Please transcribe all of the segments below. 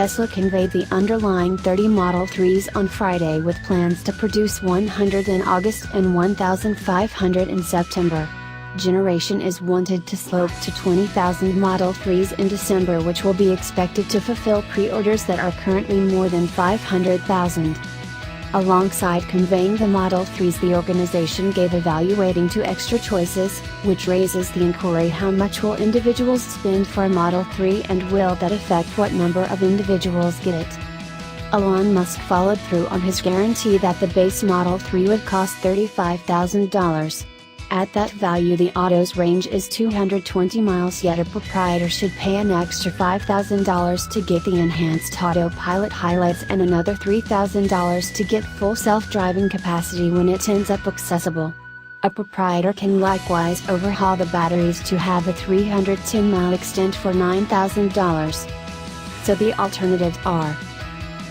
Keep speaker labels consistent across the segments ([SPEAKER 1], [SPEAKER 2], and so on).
[SPEAKER 1] Tesla conveyed the underlying 30 Model 3s on Friday with plans to produce 100 in August and 1,500 in September. Generation is wanted to slope to 20,000 Model 3s in December, which will be expected to fulfill pre-orders that are currently more than 500,000. Alongside conveying the Model 3s, the organization gave evaluating two extra choices, which raises the inquiry: how much will individuals spend for a Model 3 and will that affect what number of individuals get it? Elon Musk followed through on his guarantee that the base Model 3 would cost $35,000. At that value, the auto's range is 220 miles, yet a proprietor should pay an extra $5,000 to get the Enhanced Autopilot highlights and another $3,000 to get full self-driving capacity when it ends up accessible. A proprietor can likewise overhaul the batteries to have a 310-mile extent for $9,000. So the alternatives are: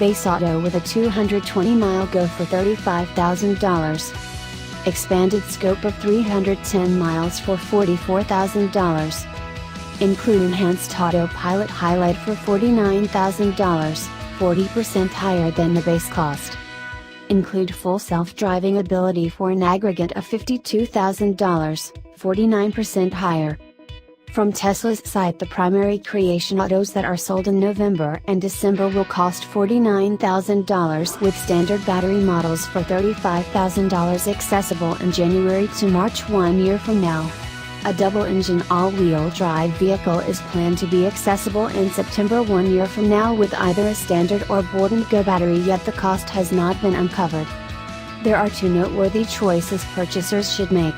[SPEAKER 1] base auto with a 220-mile go for $35,000. Expanded scope of 310 miles for $44,000. Include Enhanced Autopilot highlight for $49,000, 40% higher than the base cost. Include full self-driving ability for an aggregate of $52,000, 49% higher. From Tesla's site, the primary creation autos that are sold in November and December will cost $49,000, with standard battery models for $35,000 accessible in January to March 1 year from now. A double-engine all-wheel drive vehicle is planned to be accessible in September 1 year from now with either a standard or board-and-go battery, yet the cost has not been uncovered. There are two noteworthy choices purchasers should make.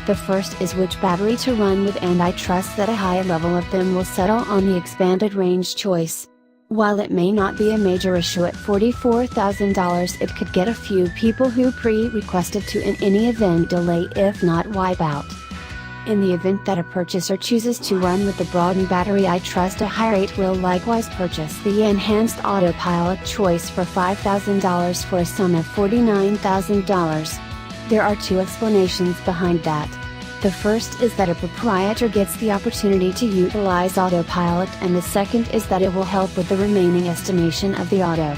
[SPEAKER 1] The first is which battery to run with, and I trust that a high level of them will settle on the expanded range choice. While it may not be a major issue at $44,000, it could get a few people who pre-requested to in any event delay, if not wipe out. In the event that a purchaser chooses to run with the broadened battery, I trust a high rate will likewise purchase the Enhanced Autopilot choice for $5,000 for a sum of $49,000. There are two explanations behind that. The first is that a proprietor gets the opportunity to utilize autopilot, and the second is that it will help with the remaining estimation of the auto.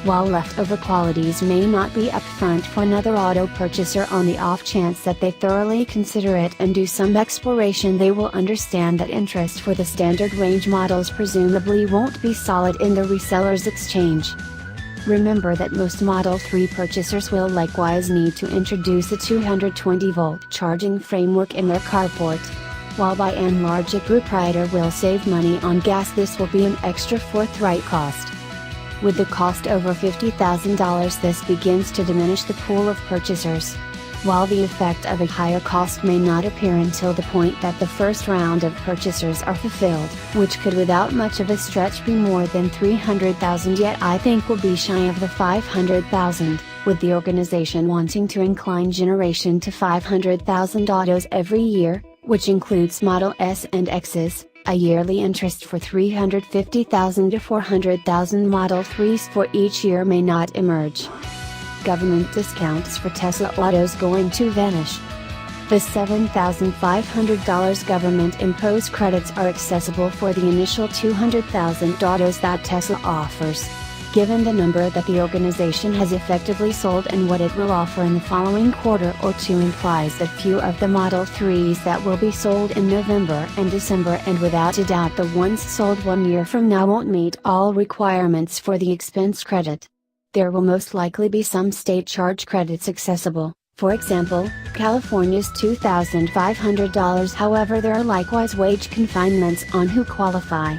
[SPEAKER 1] While leftover qualities may not be upfront for another auto purchaser, on the off chance that they thoroughly consider it and do some exploration, they will understand that interest for the standard range models presumably won't be solid in the reseller's exchange. Remember that most Model 3 purchasers will likewise need to introduce a 220-volt charging framework in their carport. While by and large a proprietor will save money on gas, this will be an extra forthright cost. With the cost over $50,000, this begins to diminish the pool of purchasers. While the effect of a higher cost may not appear until the point that the first round of purchasers are fulfilled, which could without much of a stretch be more than 300,000, yet I think will be shy of the 500,000, with the organization wanting to incline generation to 500,000 autos every year, which includes Model S and X's. A yearly interest for 350,000 to 400,000 Model 3s for each year may not emerge. Government discounts for Tesla autos going to vanish. The $7,500 government-imposed credits are accessible for the initial 200,000 autos that Tesla offers. Given the number that the organization has effectively sold and what it will offer in the following quarter or two implies that few of the Model 3s that will be sold in November and December, and without a doubt the ones sold 1 year from now, won't meet all requirements for the expense credit. There will most likely be some state charge credits accessible, for example, California's $2,500. However, there are likewise wage confinements on who qualify.